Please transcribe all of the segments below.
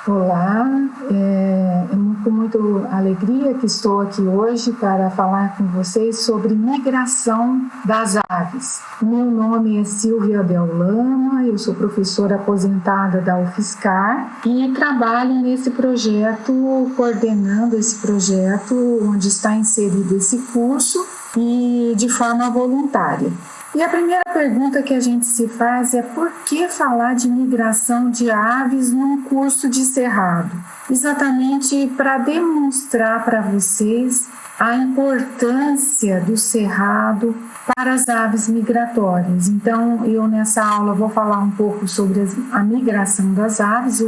Olá, é com muita alegria que estou aqui hoje para falar com vocês sobre migração das aves. Meu nome é Silvia Deolama, eu sou professora aposentada da UFSCar e trabalho nesse projeto, coordenando esse projeto onde está inserido esse curso e de forma voluntária. E a primeira pergunta que a gente se faz é por que falar de migração de aves num curso de cerrado? Exatamente para demonstrar para vocês a importância do cerrado para as aves migratórias. Então, eu nessa aula vou falar um pouco sobre a migração das aves,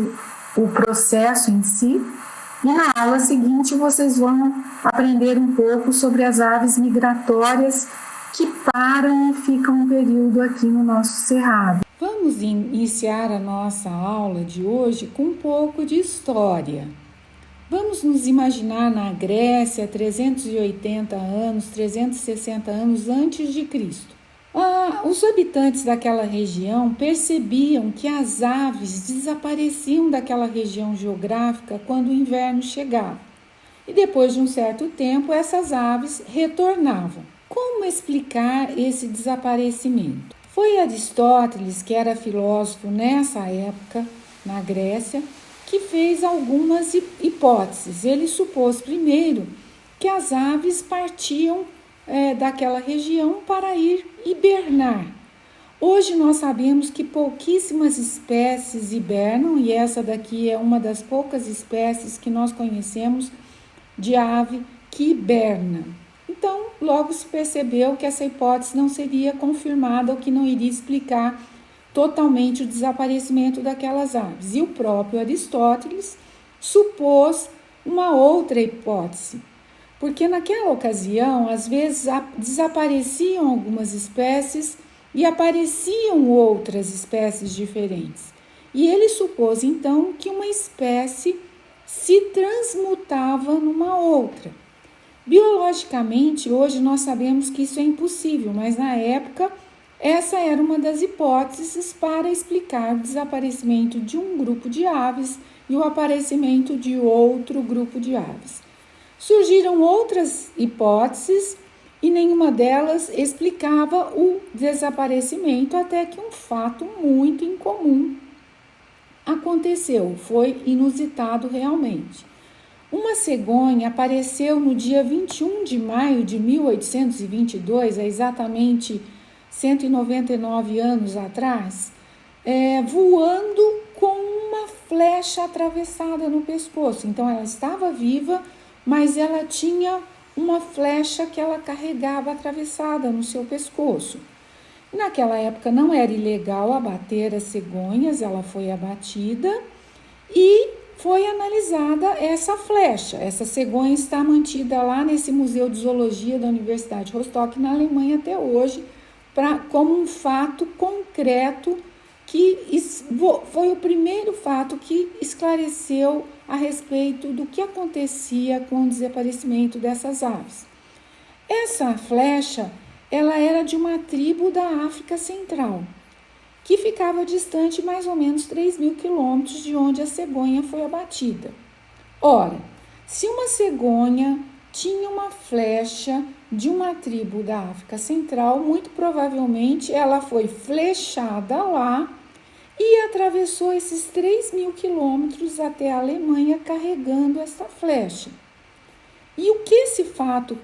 o processo em si. E na aula seguinte vocês vão aprender um pouco sobre as aves migratórias que param e ficam um período aqui no nosso cerrado. Vamos iniciar a nossa aula de hoje com um pouco de história. Vamos nos imaginar na Grécia, 380 anos, 360 anos antes de Cristo. Os habitantes daquela região percebiam que as aves desapareciam daquela região geográfica quando o inverno chegava. E depois de um certo tempo, essas aves retornavam. Como explicar esse desaparecimento? Foi Aristóteles, que era filósofo nessa época, na Grécia, que fez algumas hipóteses. Ele supôs primeiro que as aves partiam daquela região para ir hibernar. Hoje nós sabemos que pouquíssimas espécies hibernam e essa daqui é uma das poucas espécies que nós conhecemos de ave que hiberna. Então, logo se percebeu que essa hipótese não seria confirmada ou que não iria explicar totalmente o desaparecimento daquelas aves. E o próprio Aristóteles supôs uma outra hipótese, porque naquela ocasião, às vezes, desapareciam algumas espécies e apareciam outras espécies diferentes. E ele supôs, então, que uma espécie se transmutava numa outra. Biologicamente, hoje nós sabemos que isso é impossível, mas na época essa era uma das hipóteses para explicar o desaparecimento de um grupo de aves e o aparecimento de outro grupo de aves. Surgiram outras hipóteses e nenhuma delas explicava o desaparecimento, até que um fato muito incomum aconteceu, foi inusitado realmente. Uma cegonha apareceu no dia 21 de maio de 1822, há exatamente 199 anos atrás, voando com uma flecha atravessada no pescoço. Então ela estava viva, mas ela tinha uma flecha que ela carregava atravessada no seu pescoço. Naquela época não era ilegal abater as cegonhas, ela foi abatida e foi analisada essa flecha. Essa cegonha está mantida lá nesse Museu de Zoologia da Universidade Rostock, na Alemanha, até hoje, como um fato concreto que foi o primeiro fato que esclareceu a respeito do que acontecia com o desaparecimento dessas aves. Essa flecha, ela era de uma tribo da África Central, que ficava distante mais ou menos 3.000 quilômetros de onde a cegonha foi abatida. Ora, se uma cegonha tinha uma flecha de uma tribo da África Central, muito provavelmente ela foi flechada lá e atravessou esses 3.000 quilômetros até a Alemanha carregando essa flecha. E o que esse fato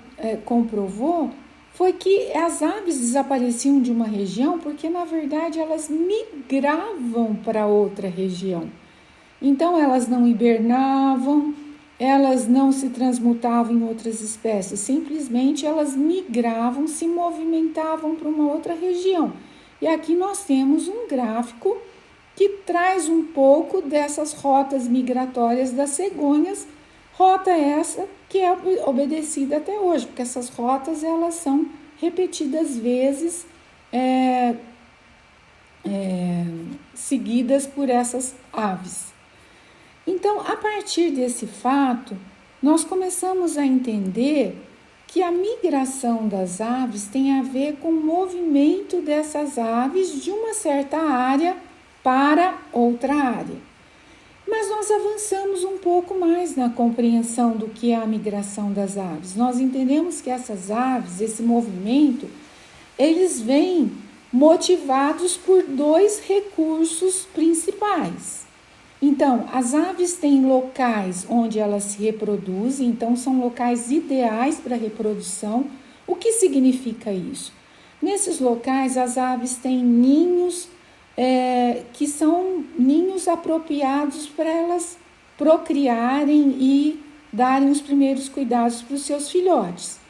comprovou foi que as aves desapareciam de uma região porque, na verdade, elas migravam para outra região. Então, elas não hibernavam, elas não se transmutavam em outras espécies, simplesmente elas migravam, se movimentavam para uma outra região. E aqui nós temos um gráfico que traz um pouco dessas rotas migratórias das cegonhas, rota essa que é obedecida até hoje, porque essas rotas elas são repetidas vezes seguidas por essas aves. Então, a partir desse fato, nós começamos a entender que a migração das aves tem a ver com o movimento dessas aves de uma certa área para outra área. Mas nós avançamos um pouco mais na compreensão do que é a migração das aves. Nós entendemos que essas aves, esse movimento, eles vêm motivados por 2 recursos principais. Então, as aves têm locais onde elas se reproduzem, então são locais ideais para a reprodução. O que significa isso? Nesses locais, as aves têm ninhos que são ninhos apropriados para elas procriarem e darem os primeiros cuidados para os seus filhotes.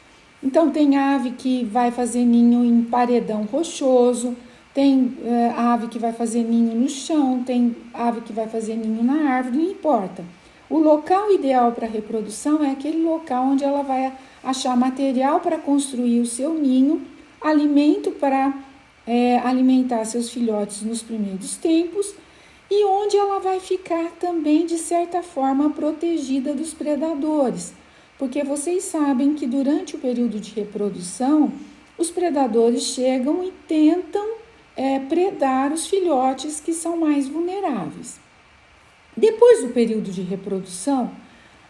Então, tem ave que vai fazer ninho em paredão rochoso, tem ave que vai fazer ninho no chão, tem ave que vai fazer ninho na árvore, não importa. O local ideal para a reprodução é aquele local onde ela vai achar material para construir o seu ninho, alimento para alimentar seus filhotes nos primeiros tempos e onde ela vai ficar também, de certa forma, protegida dos predadores. Porque vocês sabem que durante o período de reprodução, os predadores chegam e tentam predar os filhotes que são mais vulneráveis. Depois do período de reprodução,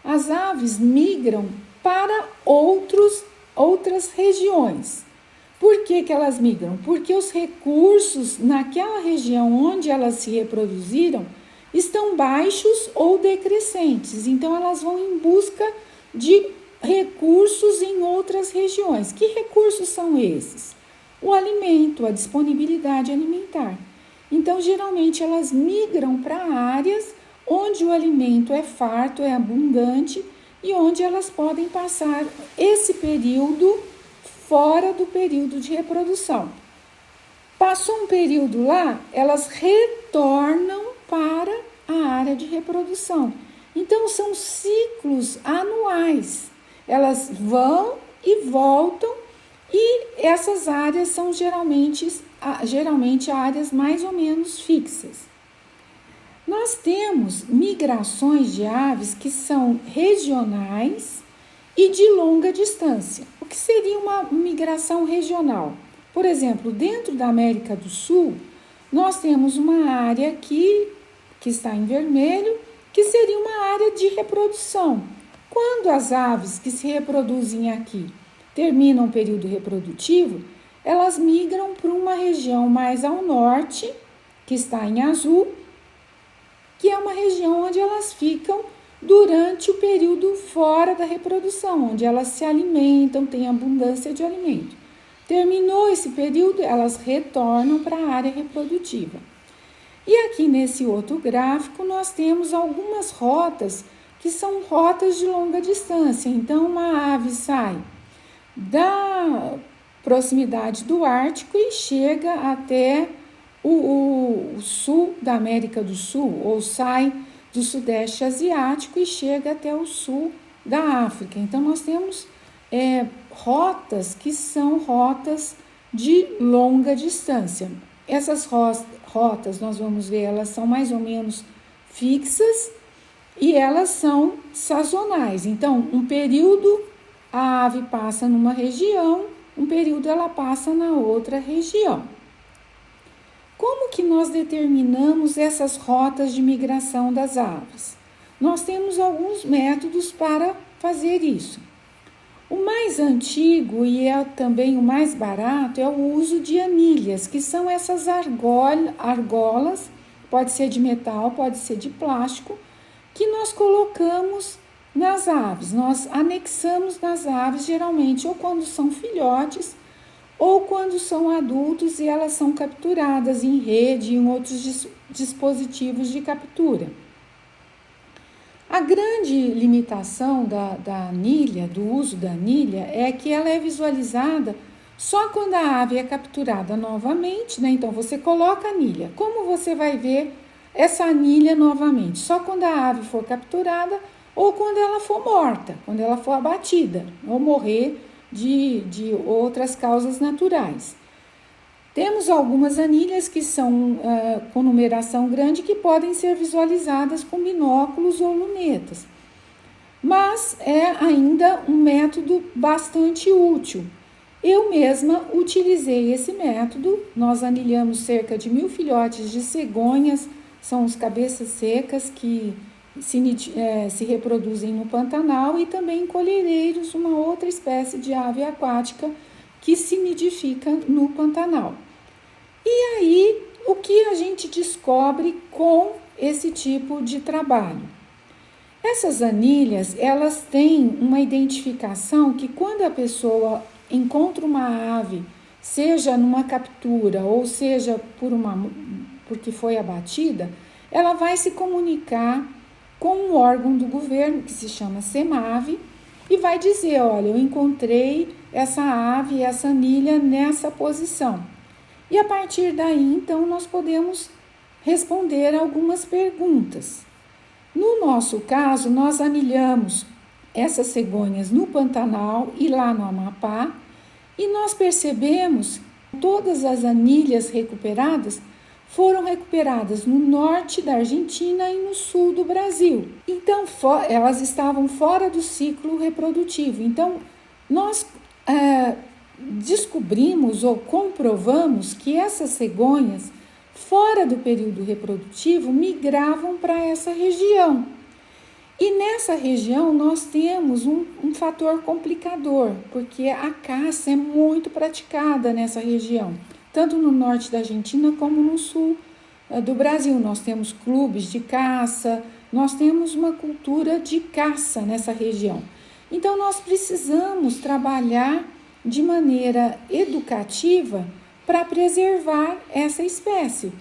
as aves migram para outras regiões. Por que elas migram? Porque os recursos naquela região onde elas se reproduziram estão baixos ou decrescentes. Então, elas vão em busca de recursos em outras regiões. Que recursos são esses? O alimento, a disponibilidade alimentar. Então, geralmente, elas migram para áreas onde o alimento é farto, é abundante e onde elas podem passar esse período fora do período de reprodução. Passou um período lá, elas retornam para a área de reprodução. Então, são ciclos anuais. Elas vão e voltam e essas áreas são geralmente áreas mais ou menos fixas. Nós temos migrações de aves que são regionais e de longa distância. O que seria uma migração regional? Por exemplo, dentro da América do Sul, nós temos uma área que está em vermelho, que seria uma área de reprodução. Quando as aves que se reproduzem aqui terminam o período reprodutivo, elas migram para uma região mais ao norte, que está em azul, que é uma região onde elas ficam durante o período fora da reprodução, onde elas se alimentam, têm abundância de alimento. Terminou esse período, elas retornam para a área reprodutiva. E aqui nesse outro gráfico nós temos algumas rotas que são rotas de longa distância. Então, uma ave sai da proximidade do Ártico e chega até o sul da América do Sul, ou sai do Sudeste Asiático e chega até o sul da África. Então, nós temos rotas que são rotas de longa distância. Essas rotas, nós vamos ver, elas são mais ou menos fixas e elas são sazonais. Então, um período a ave passa numa região, um período ela passa na outra região. Como que nós determinamos essas rotas de migração das aves? Nós temos alguns métodos para fazer isso. O mais antigo e também o mais barato é o uso de anilhas, que são essas argolas, pode ser de metal, pode ser de plástico, que nós colocamos nas aves. Nós anexamos nas aves, geralmente, ou quando são filhotes, ou quando são adultos e elas são capturadas em rede e em outros dispositivos de captura. A grande limitação da anilha, do uso da anilha, é que ela é visualizada só quando a ave é capturada novamente, né? Então, você coloca a anilha. Como você vai ver essa anilha novamente? Só quando a ave for capturada ou quando ela for morta, quando ela for abatida ou morrer de outras causas naturais. Temos algumas anilhas que são com numeração grande que podem ser visualizadas com binóculos ou lunetas, mas é ainda um método bastante útil. Eu mesma utilizei esse método, nós anilhamos cerca de 1000 filhotes de cegonhas são os cabeças secas que se reproduzem no Pantanal, e também colhereiros, uma outra espécie de ave aquática que se nidifica no Pantanal. E aí, o que a gente descobre com esse tipo de trabalho? Essas anilhas, elas têm uma identificação que quando a pessoa encontra uma ave, seja numa captura ou seja porque foi abatida, ela vai se comunicar com um órgão do governo que se chama CEMAVE e vai dizer, olha, eu encontrei essa ave, essa anilha nessa posição. E a partir daí, então, nós podemos responder algumas perguntas. No nosso caso, nós anilhamos essas cegonhas no Pantanal e lá no Amapá, e nós percebemos que todas as anilhas recuperadas foram recuperadas no norte da Argentina e no sul do Brasil. Então, elas estavam fora do ciclo reprodutivo. Então, nós descobrimos ou comprovamos que essas cegonhas, fora do período reprodutivo, migravam para essa região. E nessa região nós temos um fator complicador, porque a caça é muito praticada nessa região, tanto no norte da Argentina como no sul do Brasil. Nós temos clubes de caça, nós temos uma cultura de caça nessa região. Então nós precisamos trabalhar de maneira educativa para preservar essa espécie,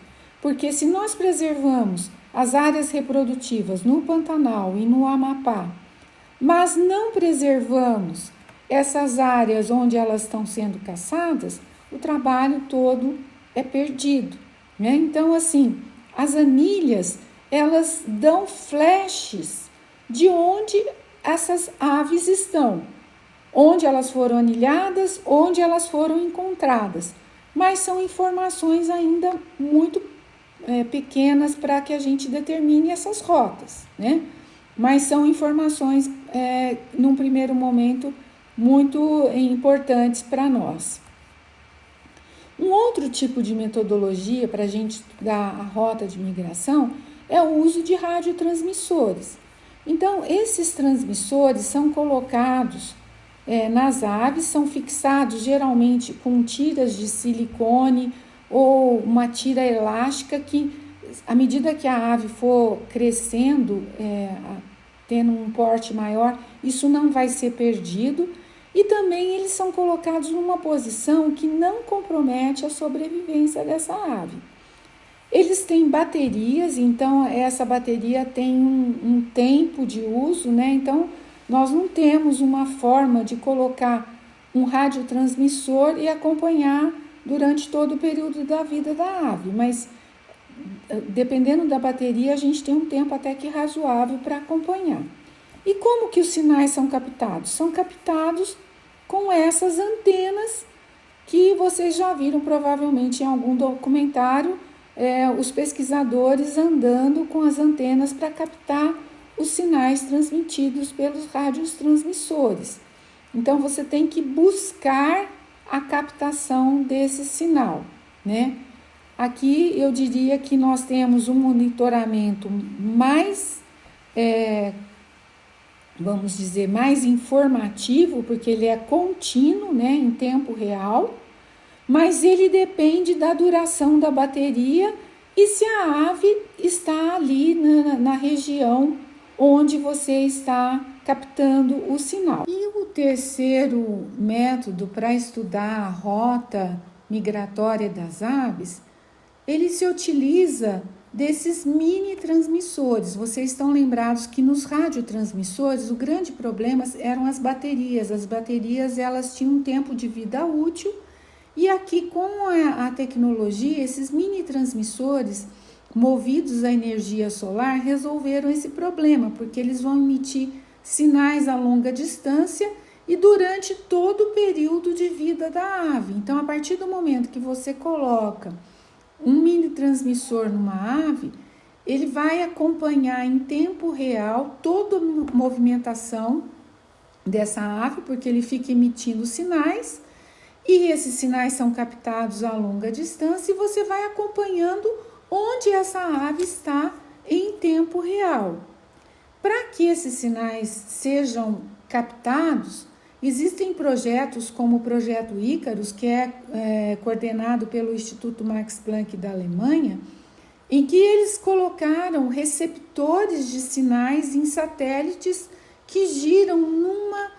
porque se nós preservamos as áreas reprodutivas no Pantanal e no Amapá, mas não preservamos essas áreas onde elas estão sendo caçadas, o trabalho todo é perdido, né? Então, assim, as anilhas, elas dão flashes de onde essas aves estão, onde elas foram anilhadas, onde elas foram encontradas, mas são informações ainda muito pequenas para que a gente determine essas rotas, né? Mas são informações, num primeiro momento, muito importantes para nós. Um outro tipo de metodologia para a gente estudar a rota de migração é o uso de radiotransmissores. Então, esses transmissores são colocados nas aves, são fixados geralmente com tiras de silicone ou uma tira elástica que, à medida que a ave for crescendo, tendo um porte maior, isso não vai ser perdido. E também eles são colocados numa posição que não compromete a sobrevivência dessa ave. Eles têm baterias, então essa bateria tem um tempo de uso, né? Então nós não temos uma forma de colocar um radiotransmissor e acompanhar durante todo o período da vida da ave, mas dependendo da bateria a gente tem um tempo até que razoável para acompanhar. E como que os sinais são captados? São captados com essas antenas que vocês já viram provavelmente em algum documentário, os pesquisadores andando com as antenas para captar os sinais transmitidos pelos radiotransmissores. Então você tem que buscar a captação desse sinal, né? Aqui eu diria que nós temos um monitoramento mais, vamos dizer, mais informativo, porque ele é contínuo, né, em tempo real, mas ele depende da duração da bateria e se a ave está ali na região onde você está captando o sinal. E o terceiro método para estudar a rota migratória das aves, ele se utiliza desses mini transmissores. Vocês estão lembrados que nos radiotransmissores o grande problema eram as baterias. As baterias, elas tinham um tempo de vida útil, e aqui com a tecnologia, esses mini transmissores movidos à energia solar resolveram esse problema, porque eles vão emitir sinais a longa distância e durante todo o período de vida da ave. Então, a partir do momento que você coloca um mini transmissor numa ave, ele vai acompanhar em tempo real toda a movimentação dessa ave, porque ele fica emitindo sinais, e esses sinais são captados a longa distância e você vai acompanhando onde essa ave está em tempo real. Para que esses sinais sejam captados, existem projetos como o Projeto Ícaros, que é coordenado pelo Instituto Max Planck da Alemanha, em que eles colocaram receptores de sinais em satélites que giram numa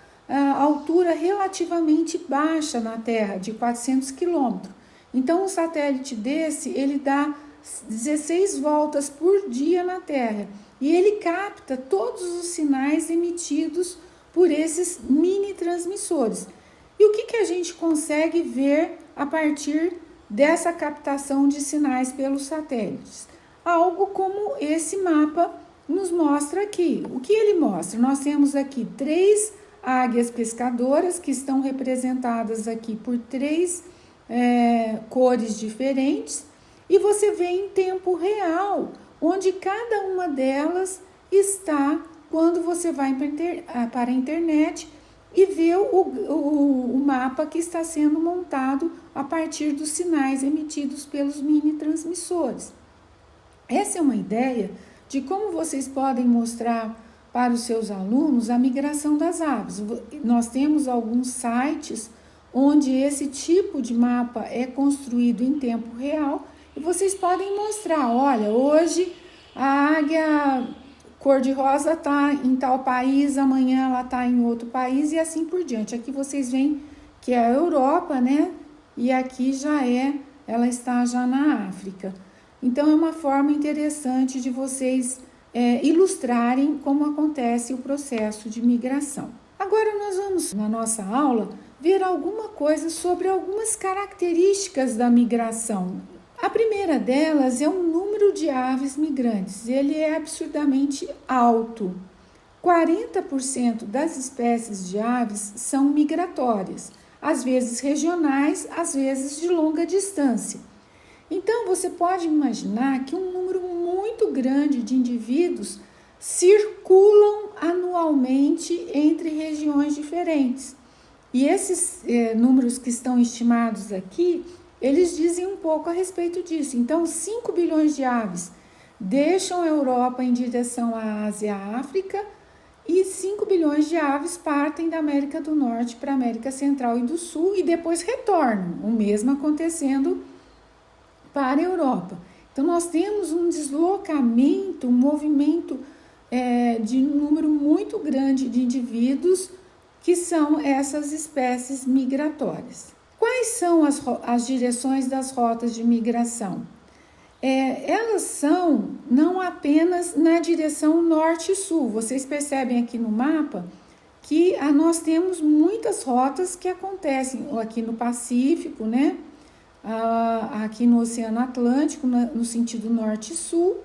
altura relativamente baixa na Terra, de 400 quilômetros. Então, um satélite desse, ele dá 16 voltas por dia na Terra e ele capta todos os sinais emitidos por esses mini transmissores. E o que a gente consegue ver a partir dessa captação de sinais pelos satélites? Algo como esse mapa nos mostra aqui. O que ele mostra? Nós temos aqui 3 águias pescadoras que estão representadas aqui por 3 cores diferentes, e você vê em tempo real onde cada uma delas está quando você vai para a internet e vê o mapa que está sendo montado a partir dos sinais emitidos pelos mini transmissores. Essa é uma ideia de como vocês podem mostrar para os seus alunos a migração das aves. Nós temos alguns sites onde esse tipo de mapa é construído em tempo real e vocês podem mostrar, olha, hoje a águia cor-de-rosa está em tal país, amanhã ela está em outro país e assim por diante. Aqui vocês veem que é a Europa, né? E aqui ela está já na África. Então é uma forma interessante de vocês ilustrarem como acontece o processo de migração. Agora nós vamos, na nossa aula, ver alguma coisa sobre algumas características da migração. A primeira delas é o número de aves migrantes. Ele é absurdamente alto. 40% das espécies de aves são migratórias, às vezes regionais, às vezes de longa distância. Então, você pode imaginar que um número muito grande de indivíduos circulam anualmente entre regiões diferentes. E esses números que estão estimados aqui, eles dizem um pouco a respeito disso. Então, 5 bilhões de aves deixam a Europa em direção à Ásia e à África e 5 bilhões de aves partem da América do Norte para a América Central e do Sul e depois retornam, o mesmo acontecendo para a Europa. Então, nós temos um deslocamento, um movimento de um número muito grande de indivíduos que são essas espécies migratórias. Quais são as direções das rotas de migração? Elas são não apenas na direção norte e sul. Vocês percebem aqui no mapa que nós temos muitas rotas que acontecem aqui no Pacífico, né? Aqui no Oceano Atlântico, no sentido norte e sul,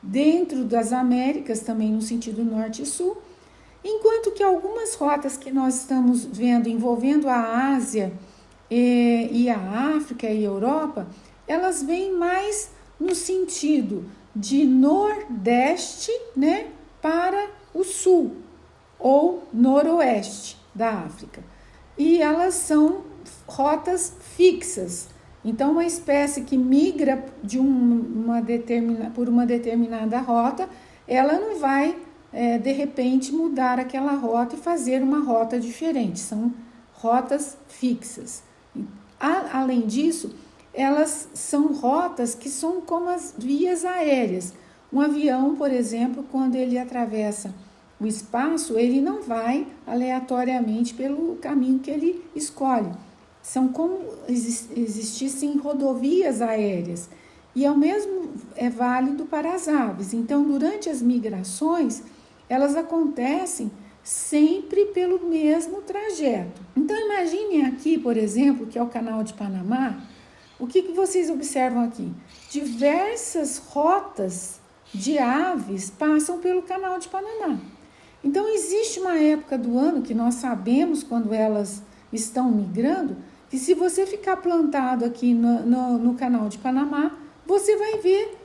dentro das Américas também no sentido norte e sul, enquanto que algumas rotas que nós estamos vendo envolvendo a Ásia e a África e a Europa, elas vêm mais no sentido de nordeste, né, para o sul ou noroeste da África. E elas são rotas fixas. Então, uma espécie que migra por uma determinada rota, ela não vai, de repente, mudar aquela rota e fazer uma rota diferente. São rotas fixas. Além disso, elas são rotas que são como as vias aéreas. Um avião, por exemplo, quando ele atravessa o espaço, ele não vai aleatoriamente pelo caminho que ele escolhe. São como existissem rodovias aéreas. E o mesmo é válido para as aves. Então, durante as migrações, elas acontecem sempre pelo mesmo trajeto. Então, imaginem aqui, por exemplo, que é o Canal de Panamá. O que vocês observam aqui? Diversas rotas de aves passam pelo Canal de Panamá. Então, existe uma época do ano que nós sabemos quando elas estão migrando, que se você ficar plantado aqui no Canal de Panamá, você vai ver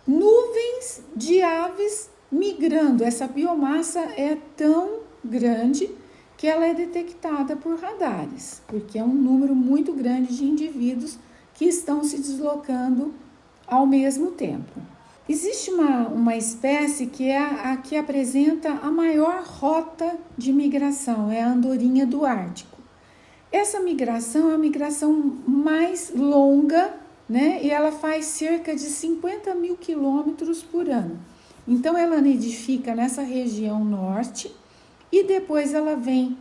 nuvens de aves migrando. Essa biomassa é tão grande que ela é detectada por radares, porque é um número muito grande de indivíduos que estão se deslocando ao mesmo tempo. Existe uma espécie que é a que apresenta a maior rota de migração, é a andorinha do Ártico. Essa migração é a migração mais longa, né? E ela faz cerca de 50 mil quilômetros por ano. Então, ela nidifica nessa região norte e depois ela vem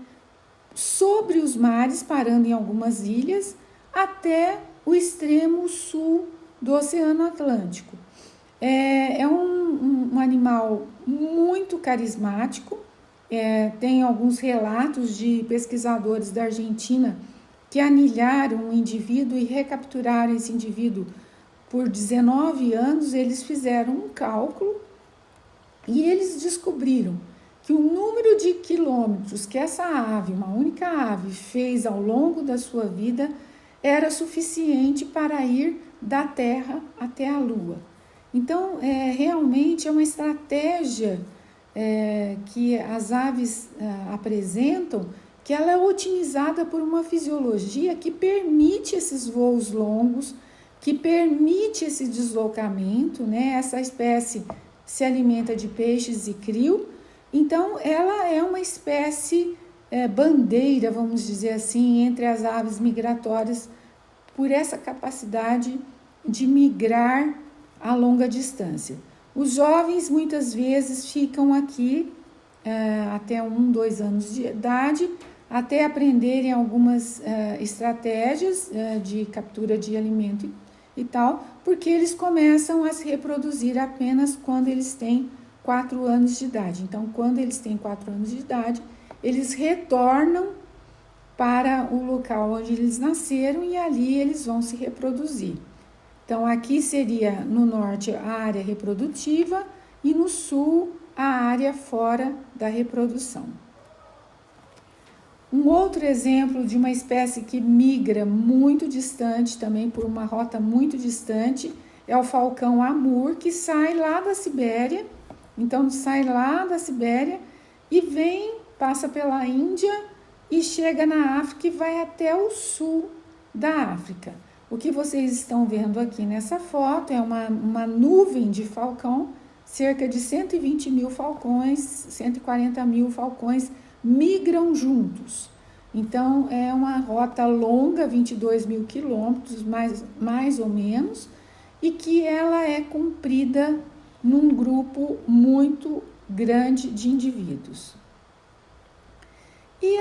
sobre os mares, parando em algumas ilhas, até o extremo sul do Oceano Atlântico. É um animal muito carismático. Tem alguns relatos de pesquisadores da Argentina que anilharam um indivíduo e recapturaram esse indivíduo por 19 anos. Eles fizeram um cálculo e eles descobriram que o número de quilômetros que essa ave, uma única ave, fez ao longo da sua vida era suficiente para ir da Terra até a Lua. Então, realmente é uma estratégia que as aves apresentam, que ela é otimizada por uma fisiologia que permite esses voos longos, que permite esse deslocamento, né? Essa espécie se alimenta de peixes e krill, então ela é uma espécie bandeira, vamos dizer assim, entre as aves migratórias, por essa capacidade de migrar a longa distância. Os jovens muitas vezes ficam aqui até 1, 2 anos de idade, até aprenderem algumas estratégias de captura de alimento e tal, porque eles começam a se reproduzir apenas quando eles têm 4 anos de idade. Então, quando eles têm 4 anos de idade, eles retornam para o local onde eles nasceram e ali eles vão se reproduzir. Então, aqui seria no norte a área reprodutiva e no sul a área fora da reprodução. Um outro exemplo de uma espécie que migra muito distante, também por uma rota muito distante, é o falcão amur, que sai lá da Sibéria. Então, sai lá da Sibéria e passa pela Índia e chega na África e vai até o sul da África. O que vocês estão vendo aqui nessa foto é uma nuvem de falcão, cerca de 120 mil falcões, 140 mil falcões migram juntos. Então, é uma rota longa, 22 mil quilômetros, mais ou menos, e que ela é cumprida num grupo muito grande de indivíduos. E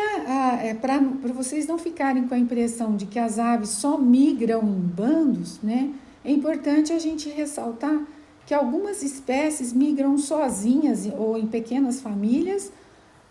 para vocês não ficarem com a impressão de que as aves só migram em bandos, né, é importante a gente ressaltar que algumas espécies migram sozinhas ou em pequenas famílias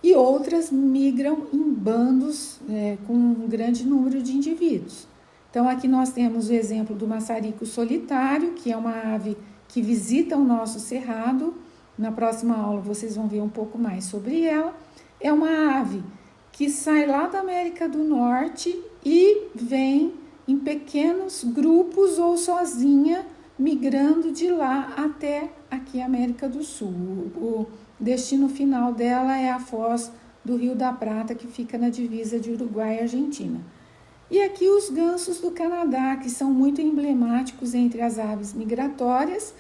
e outras migram em bandos com um grande número de indivíduos. Então, aqui nós temos o exemplo do maçarico solitário, que é uma ave que visita o nosso cerrado. Na próxima aula vocês vão ver um pouco mais sobre ela. É uma ave que sai lá da América do Norte e vem em pequenos grupos ou sozinha, migrando de lá até aqui a América do Sul. O destino final dela é a foz do Rio da Prata, que fica na divisa de Uruguai e Argentina. E aqui os gansos do Canadá, que são muito emblemáticos entre as aves migratórias,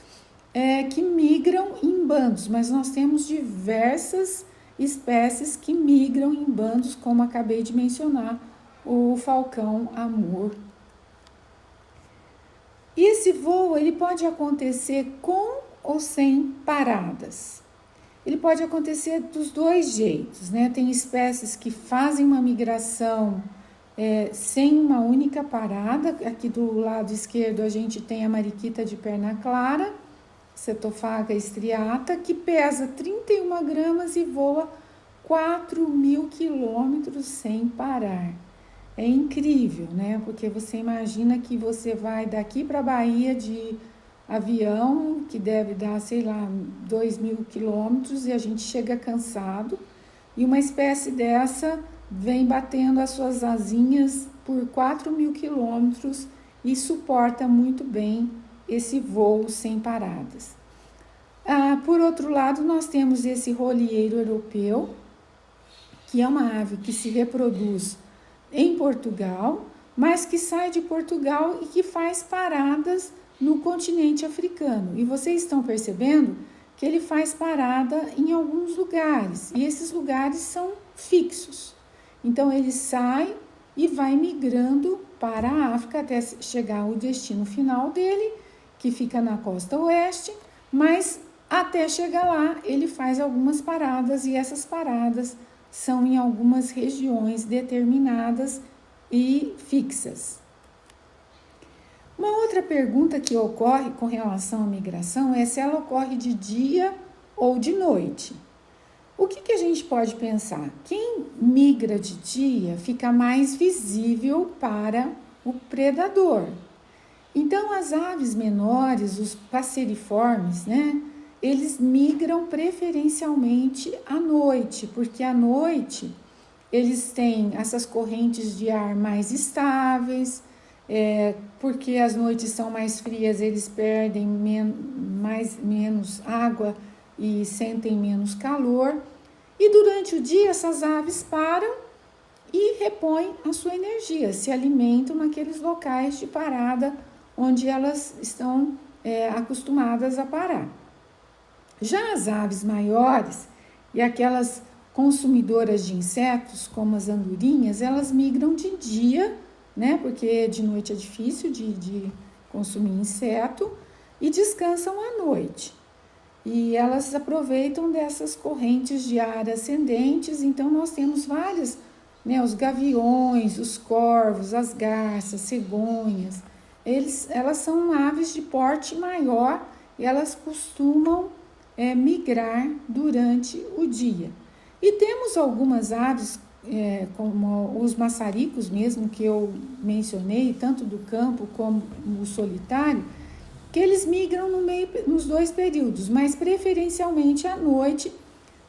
que migram em bandos, mas nós temos diversas espécies que migram em bandos, como acabei de mencionar, o falcão amur. E esse voo ele pode acontecer com ou sem paradas. Ele pode acontecer dos dois jeitos, né? Tem espécies que fazem uma migração sem uma única parada. Aqui do lado esquerdo a gente tem a mariquita de perna clara, Cetophaga striata, que pesa 31 gramas e voa 4.000 quilômetros sem parar. É incrível, né? Porque você imagina que você vai daqui para a Bahia de avião, que deve dar, 2.000 quilômetros, e a gente chega cansado, e uma espécie dessa vem batendo as suas asinhas por 4.000 quilômetros e suporta muito bem esse voo sem paradas. Por outro lado, nós temos esse rolieiro europeu, que é uma ave que se reproduz em Portugal, mas que sai de Portugal e que faz paradas no continente africano. E vocês estão percebendo que ele faz parada em alguns lugares, e esses lugares são fixos. Então ele sai e vai migrando para a África até chegar ao destino final dele, que fica na costa oeste, mas até chegar lá ele faz algumas paradas, e essas paradas são em algumas regiões determinadas e fixas. Uma outra pergunta que ocorre com relação à migração é se ela ocorre de dia ou de noite. O que a gente pode pensar? Quem migra de dia fica mais visível para o predador. Então, as aves menores, os passeriformes, eles migram preferencialmente à noite, porque à noite eles têm essas correntes de ar mais estáveis, porque as noites são mais frias, eles perdem menos água e sentem menos calor. E durante o dia essas aves param e repõem a sua energia, se alimentam naqueles locais de parada onde elas estão acostumadas a parar. Já as aves maiores e aquelas consumidoras de insetos, como as andorinhas, elas migram de dia, porque de noite é difícil de consumir inseto, e descansam à noite. E elas aproveitam dessas correntes de ar ascendentes. Então nós temos várias, os gaviões, os corvos, as garças, cegonhas, elas são aves de porte maior e elas costumam migrar durante o dia. E temos algumas aves, como os maçaricos mesmo, que eu mencionei, tanto do campo como o solitário, que eles migram nos dois períodos, mas preferencialmente à noite,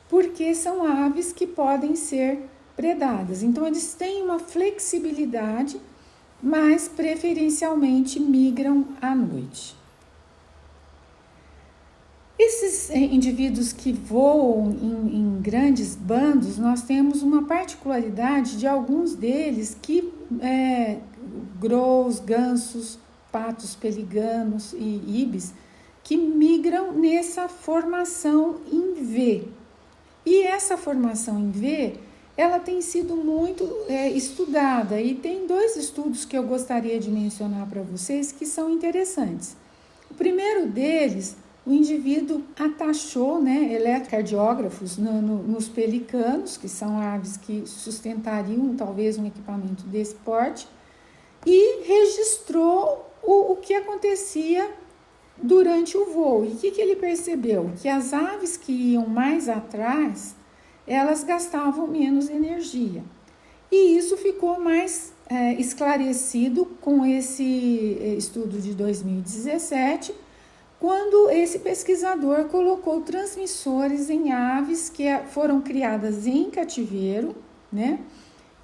porque são aves que podem ser predadas. Então, eles têm uma flexibilidade, mas preferencialmente migram à noite. Esses indivíduos que voam em grandes bandos, nós temos uma particularidade de alguns deles que grous, gansos, patos peliganos e ibis, que migram nessa formação em V. E essa formação em V, ela tem sido muito estudada, e tem 2 estudos que eu gostaria de mencionar para vocês que são interessantes. O primeiro deles, o indivíduo atachou eletrocardiógrafos nos pelicanos, que são aves que sustentariam talvez um equipamento desse porte, e registrou o que acontecia durante o voo. E o que ele percebeu? Que as aves que iam mais atrás, elas gastavam menos energia. E isso ficou mais esclarecido com esse estudo de 2017, quando esse pesquisador colocou transmissores em aves que foram criadas em cativeiro,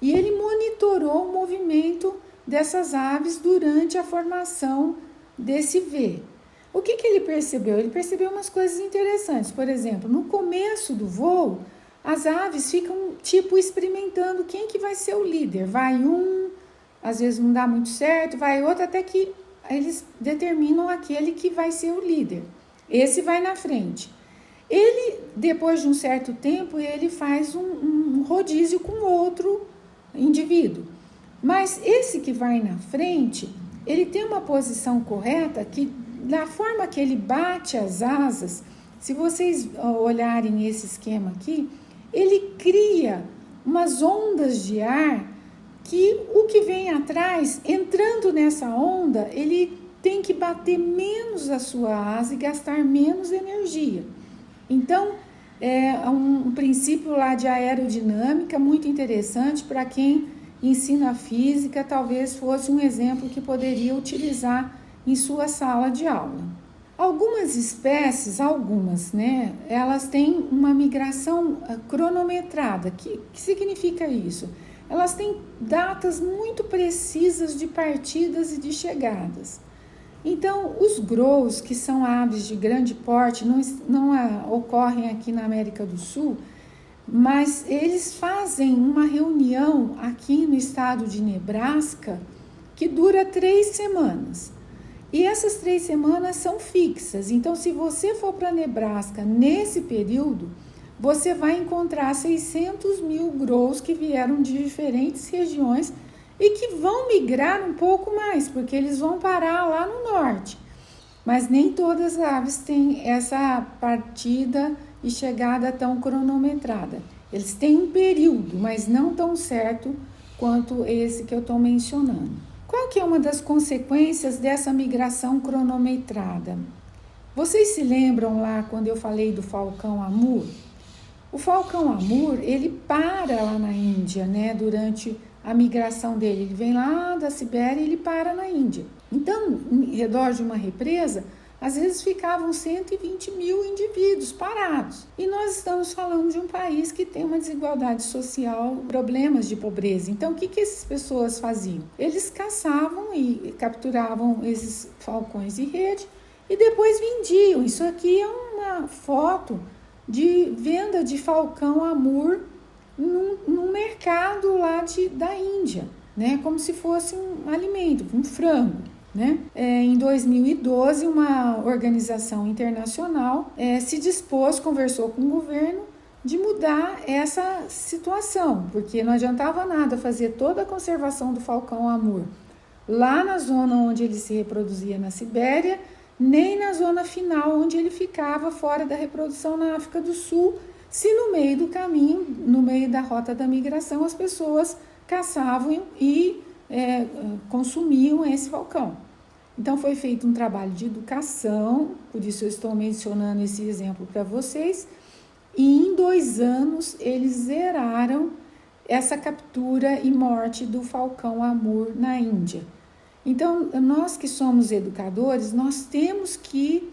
e ele monitorou o movimento dessas aves durante a formação desse V. O que ele percebeu? Ele percebeu umas coisas interessantes. Por exemplo, no começo do voo, as aves ficam experimentando quem que vai ser o líder. Vai um, às vezes não dá muito certo, vai outro, até que eles determinam aquele que vai ser o líder. Esse vai na frente. Ele, depois de um certo tempo, ele faz um rodízio com outro indivíduo. Mas esse que vai na frente, ele tem uma posição correta que, da forma que ele bate as asas, se vocês olharem esse esquema aqui, ele cria umas ondas de ar que o que vem atrás, entrando nessa onda, ele tem que bater menos a sua asa e gastar menos energia. Então, é um princípio lá de aerodinâmica muito interessante para quem ensina física, talvez fosse um exemplo que poderia utilizar em sua sala de aula. Algumas espécies, elas têm uma migração cronometrada. Que significa isso? Elas têm datas muito precisas de partidas e de chegadas. Então, os grous, que são aves de grande porte, não ocorrem aqui na América do Sul, mas eles fazem uma reunião aqui no estado de Nebraska que dura 3 semanas. E essas 3 semanas são fixas. Então, se você for para Nebraska nesse período, você vai encontrar 600 mil grows que vieram de diferentes regiões e que vão migrar um pouco mais, porque eles vão parar lá no norte. Mas nem todas as aves têm essa partida e chegada tão cronometrada. Eles têm um período, mas não tão certo quanto esse que eu estou mencionando. Qual que é uma das consequências dessa migração cronometrada? Vocês se lembram lá quando eu falei do falcão amur? O falcão amur, ele para lá na Índia, né, durante a migração dele. Ele vem lá da Sibéria e ele para na Índia. Então, em redor de uma represa, às vezes ficavam 120 mil indivíduos parados. E nós estamos falando de um país que tem uma desigualdade social, problemas de pobreza. Então, o que essas pessoas faziam? Eles caçavam e capturavam esses falcões de rede e depois vendiam. Isso aqui é uma foto de venda de falcão amur num mercado lá da Índia, né? Como se fosse um alimento, um frango, né? Em 2012, uma organização internacional se dispôs, conversou com o governo de mudar essa situação, porque não adiantava nada fazer toda a conservação do falcão amur lá na zona onde ele se reproduzia na Sibéria, nem na zona final onde ele ficava fora da reprodução na África do Sul, se no meio do caminho, no meio da rota da migração, as pessoas caçavam e consumiam esse falcão. Então foi feito um trabalho de educação, por isso eu estou mencionando esse exemplo para vocês, e em 2 anos eles zeraram essa captura e morte do falcão amur na Índia. Então, nós que somos educadores, nós temos que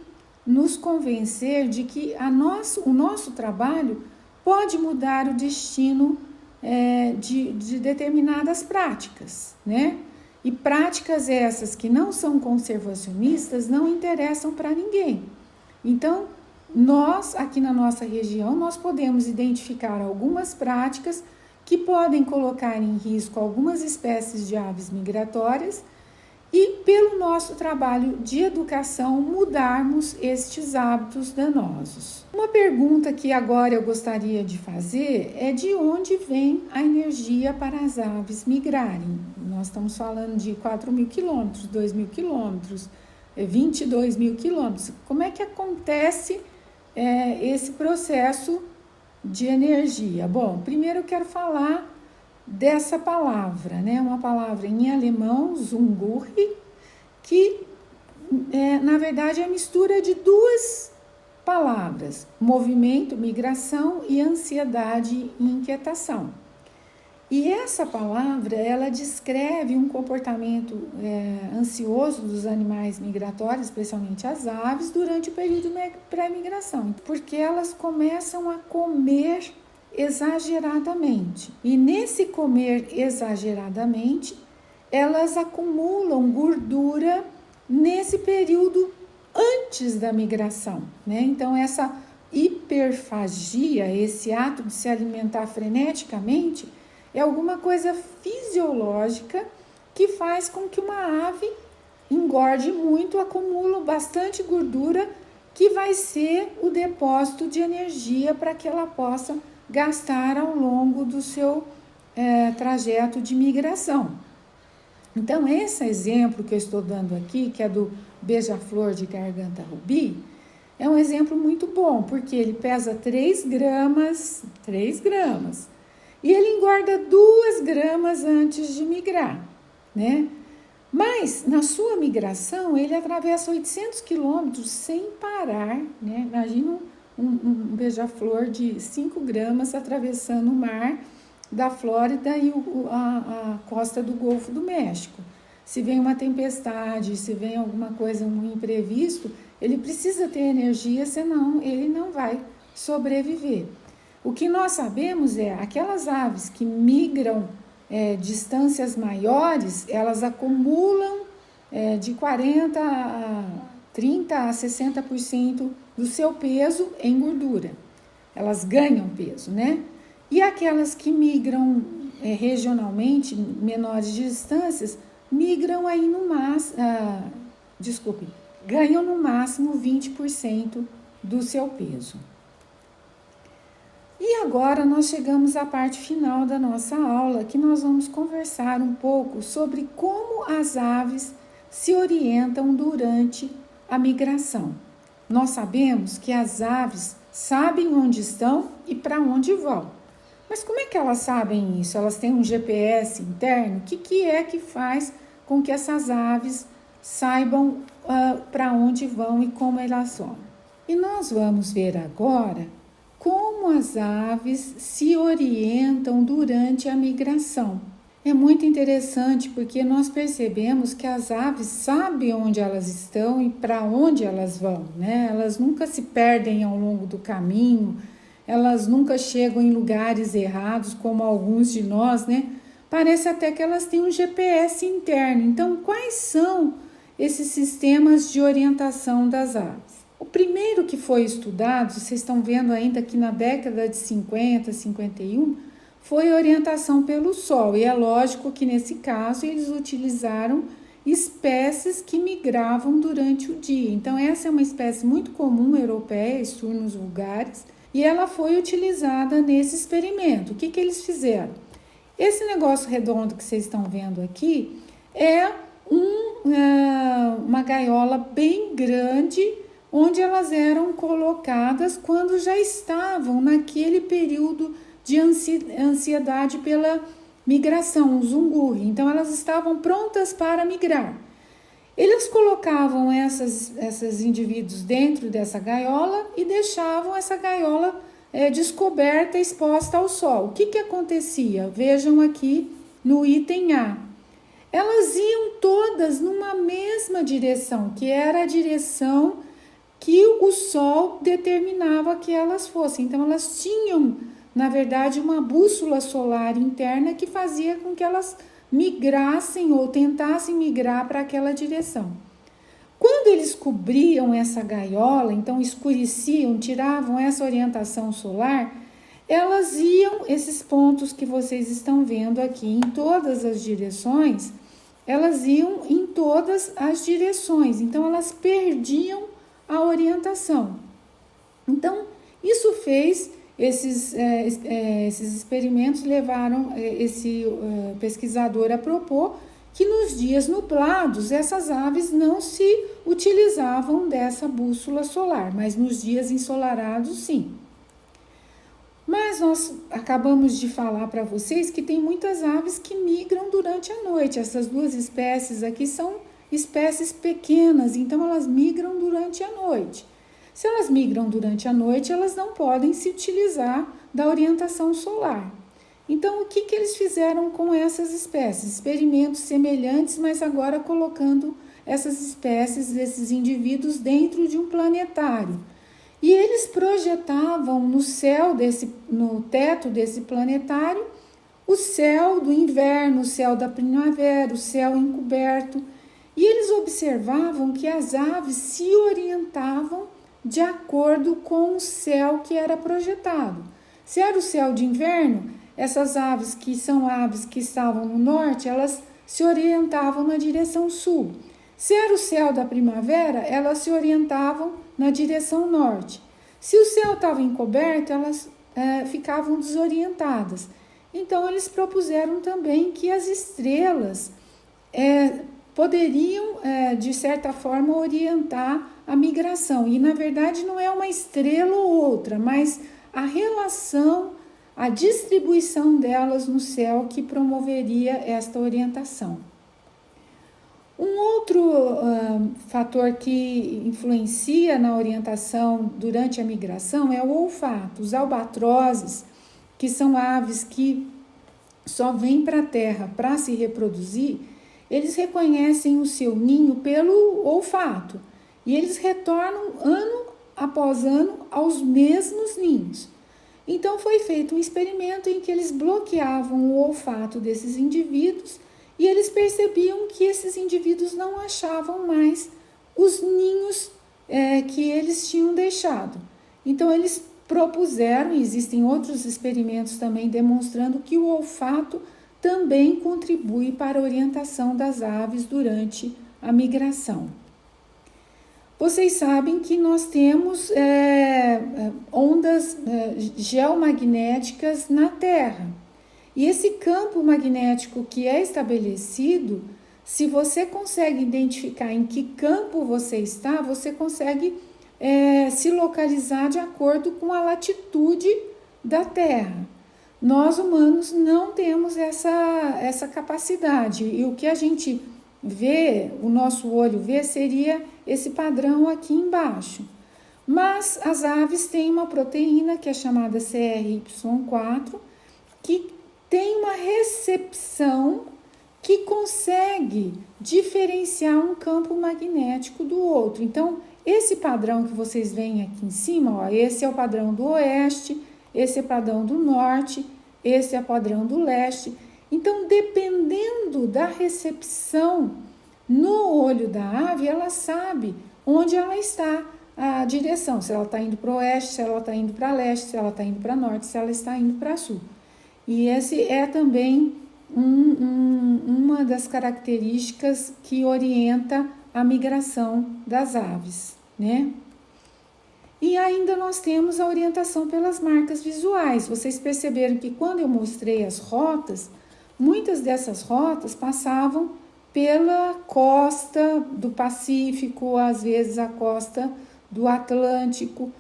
nos convencer de que o nosso trabalho pode mudar o destino de determinadas práticas, né? E práticas essas que não são conservacionistas não interessam para ninguém. Então, nós, aqui na nossa região, nós podemos identificar algumas práticas que podem colocar em risco algumas espécies de aves migratórias e, pelo nosso trabalho de educação, mudarmos estes hábitos danosos. Uma pergunta que agora eu gostaria de fazer é de onde vem a energia para as aves migrarem. Nós estamos falando de 4.000 quilômetros, 2.000 quilômetros, 22.000 quilômetros. Como é que acontece esse processo de energia? Bom, primeiro eu quero falar dessa palavra, né? Uma palavra em alemão, Zunguri, que na verdade é a mistura de 2 palavras, movimento, migração e ansiedade e inquietação. E essa palavra, ela descreve um comportamento ansioso dos animais migratórios, especialmente as aves, durante o período pré-migração, porque elas começam a comer exageradamente. E nesse comer exageradamente, elas acumulam gordura nesse período antes da migração, né? Então, essa hiperfagia, esse ato de se alimentar freneticamente, é alguma coisa fisiológica que faz com que uma ave engorde muito, acumula bastante gordura, que vai ser o depósito de energia para que ela possa gastar ao longo do seu trajeto de migração. Então, esse exemplo que eu estou dando aqui, que é do beija-flor de garganta rubi, é um exemplo muito bom, porque ele pesa 3 gramas, e ele engorda 2 gramas antes de migrar, né? Mas, na sua migração, ele atravessa 800 quilômetros sem parar, né? Imagina um beija-flor de 5 gramas atravessando o mar da Flórida e a costa do Golfo do México. Se vem uma tempestade, se vem alguma coisa, um imprevisto, ele precisa ter energia, senão ele não vai sobreviver. O que nós sabemos é aquelas aves que migram distâncias maiores, elas acumulam de 40 a 30 a 60% do seu peso em gordura. Elas ganham peso, né? E aquelas que migram regionalmente, menores distâncias, migram aí no máximo ganham no máximo 20% do seu peso. E agora nós chegamos à parte final da nossa aula, que nós vamos conversar um pouco sobre como as aves se orientam durante a migração. Nós sabemos que as aves sabem onde estão e para onde vão. Mas como é que elas sabem isso? Elas têm um GPS interno? O que é que faz com que essas aves saibam para onde vão e como elas vão? E nós vamos ver agora como as aves se orientam durante a migração. É muito interessante porque nós percebemos que as aves sabem onde elas estão e para onde elas vão, né? Elas nunca se perdem ao longo do caminho, elas nunca chegam em lugares errados, como alguns de nós, né? Parece até que elas têm um GPS interno. Então, quais são esses sistemas de orientação das aves? O primeiro que foi estudado, vocês estão vendo ainda que na década de 50, 51, foi a orientação pelo Sol. E é lógico que nesse caso eles utilizaram espécies que migravam durante o dia. Então essa é uma espécie muito comum europeia, esturnos vulgares, e ela foi utilizada nesse experimento. O que eles fizeram? Esse negócio redondo que vocês estão vendo aqui é uma gaiola bem grande, onde elas eram colocadas quando já estavam naquele período de ansiedade pela migração, o zungurri. Então, elas estavam prontas para migrar. Eles colocavam esses indivíduos dentro dessa gaiola e deixavam essa gaiola descoberta, exposta ao sol. O que acontecia? Vejam aqui no item A. Elas iam todas numa mesma direção, que era a direção que o sol determinava que elas fossem. Então, elas tinham, na verdade, uma bússola solar interna que fazia com que elas migrassem ou tentassem migrar para aquela direção. Quando eles cobriam essa gaiola, então escureciam, tiravam essa orientação solar, elas iam, esses pontos que vocês estão vendo aqui, em todas as direções, elas iam em todas as direções. Então, elas perdiam a orientação. Então, isso fez, esses experimentos levaram esse pesquisador a propor que nos dias nublados essas aves não se utilizavam dessa bússola solar, mas nos dias ensolarados sim. Mas nós acabamos de falar para vocês que tem muitas aves que migram durante a noite. Essas duas espécies aqui são espécies pequenas, então elas migram durante a noite. Se elas migram durante a noite, elas não podem se utilizar da orientação solar. Então, o que eles fizeram com essas espécies? Experimentos semelhantes, mas agora colocando essas espécies, esses indivíduos dentro de um planetário. E eles projetavam no teto desse planetário, o céu do inverno, o céu da primavera, o céu encoberto. E eles observavam que as aves se orientavam de acordo com o céu que era projetado. Se era o céu de inverno, essas aves que são aves que estavam no norte, elas se orientavam na direção sul. Se era o céu da primavera, elas se orientavam na direção norte. Se o céu estava encoberto, elas ficavam desorientadas. Então, eles propuseram também que as estrelas poderiam, de certa forma, orientar a migração. E, na verdade, não é uma estrela ou outra, mas a relação, a distribuição delas no céu que promoveria esta orientação. Um outro fator que influencia na orientação durante a migração é o olfato. Os albatrozes, que são aves que só vêm para a terra para se reproduzir, eles reconhecem o seu ninho pelo olfato e eles retornam ano após ano aos mesmos ninhos. Então foi feito um experimento em que eles bloqueavam o olfato desses indivíduos e eles percebiam que esses indivíduos não achavam mais os ninhos que eles tinham deixado. Então eles propuseram, e existem outros experimentos também demonstrando que o olfato também contribui para a orientação das aves durante a migração. Vocês sabem que nós temos ondas geomagnéticas na Terra. E esse campo magnético que é estabelecido, se você consegue identificar em que campo você está, você consegue se localizar de acordo com a latitude da Terra. Nós humanos não temos essa capacidade, e o que a gente vê, o nosso olho vê, seria esse padrão aqui embaixo. Mas as aves têm uma proteína que é chamada CRY4, que tem uma recepção que consegue diferenciar um campo magnético do outro. Então, esse padrão que vocês veem aqui em cima, ó, esse é o padrão do oeste, esse é o padrão do norte, esse é o padrão do leste. Então, dependendo da recepção no olho da ave, ela sabe onde ela está, a direção, se ela está indo para o oeste, se ela está indo para leste, se ela está indo para norte, se ela está indo para sul. E esse é também uma das características que orienta a migração das aves, né? E ainda nós temos a orientação pelas marcas visuais. Vocês perceberam que quando eu mostrei as rotas, muitas dessas rotas passavam pela costa do Pacífico, às vezes a costa do Atlântico.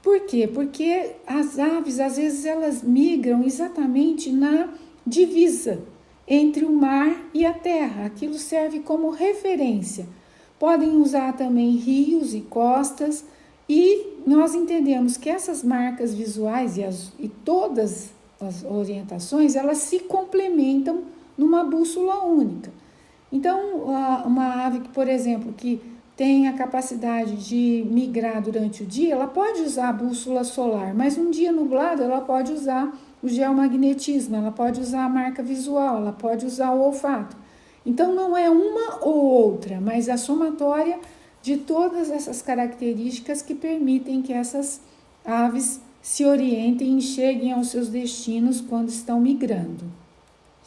Por quê? Porque as aves, às vezes, elas migram exatamente na divisa entre o mar e a terra. Aquilo serve como referência. Podem usar também rios e costas, e nós entendemos que essas marcas visuais e todas as orientações, elas se complementam numa bússola única. Então, uma ave que, por exemplo, que tem a capacidade de migrar durante o dia, ela pode usar a bússola solar, mas um dia nublado ela pode usar o geomagnetismo, ela pode usar a marca visual, ela pode usar o olfato. Então, não é uma ou outra, mas a somatória de todas essas características que permitem que essas aves se orientem e cheguem aos seus destinos quando estão migrando.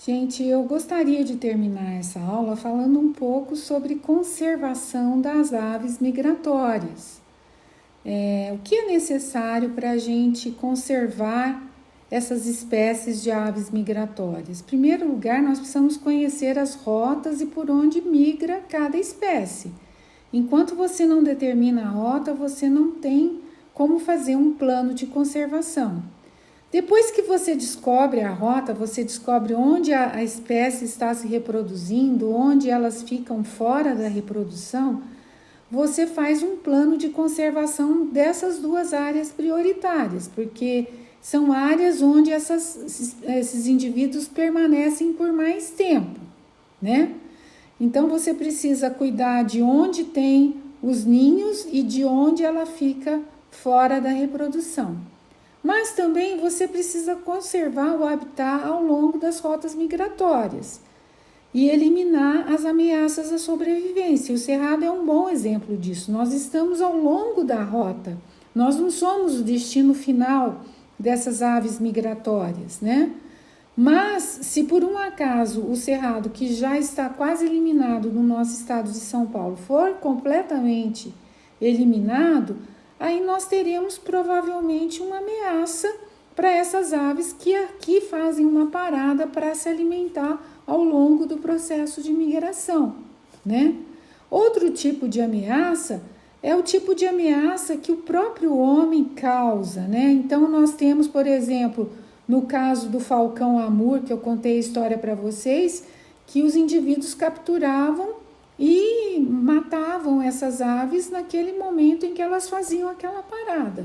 Gente, eu gostaria de terminar essa aula falando um pouco sobre conservação das aves migratórias. O que é necessário para a gente conservar essas espécies de aves migratórias? Em primeiro lugar, nós precisamos conhecer as rotas e por onde migra cada espécie. Enquanto você não determina a rota, você não tem como fazer um plano de conservação. Depois que você descobre a rota, você descobre onde a espécie está se reproduzindo, onde elas ficam fora da reprodução, você faz um plano de conservação dessas duas áreas prioritárias, porque são áreas onde esses indivíduos permanecem por mais tempo, né? Então, você precisa cuidar de onde tem os ninhos e de onde ela fica fora da reprodução. Mas também você precisa conservar o habitat ao longo das rotas migratórias e eliminar as ameaças à sobrevivência. O cerrado é um bom exemplo disso. Nós estamos ao longo da rota, nós não somos o destino final dessas aves migratórias, né? Mas, se por um acaso o cerrado, que já está quase eliminado no nosso estado de São Paulo, for completamente eliminado, aí nós teremos provavelmente uma ameaça para essas aves que aqui fazem uma parada para se alimentar ao longo do processo de migração, né? Outro tipo de ameaça é o tipo de ameaça que o próprio homem causa, né? Então, nós temos, por exemplo, no caso do falcão amur, que eu contei a história para vocês, que os indivíduos capturavam e matavam essas aves naquele momento em que elas faziam aquela parada.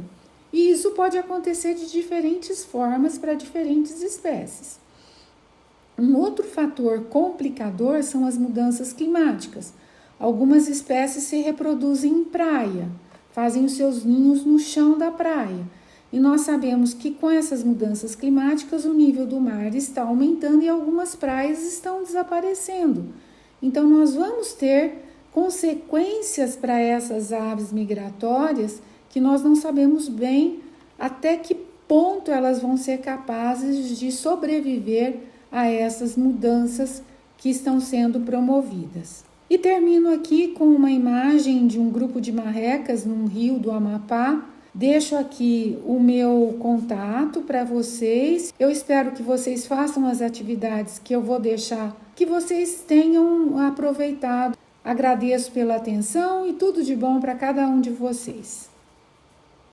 E isso pode acontecer de diferentes formas para diferentes espécies. Um outro fator complicador são as mudanças climáticas. Algumas espécies se reproduzem em praia, fazem os seus ninhos no chão da praia. E nós sabemos que com essas mudanças climáticas o nível do mar está aumentando e algumas praias estão desaparecendo. Então nós vamos ter consequências para essas aves migratórias que nós não sabemos bem até que ponto elas vão ser capazes de sobreviver a essas mudanças que estão sendo promovidas. E termino aqui com uma imagem de um grupo de marrecas num rio do Amapá. Deixo aqui o meu contato para vocês. Eu espero que vocês façam as atividades que eu vou deixar, que vocês tenham aproveitado. Agradeço pela atenção e tudo de bom para cada um de vocês.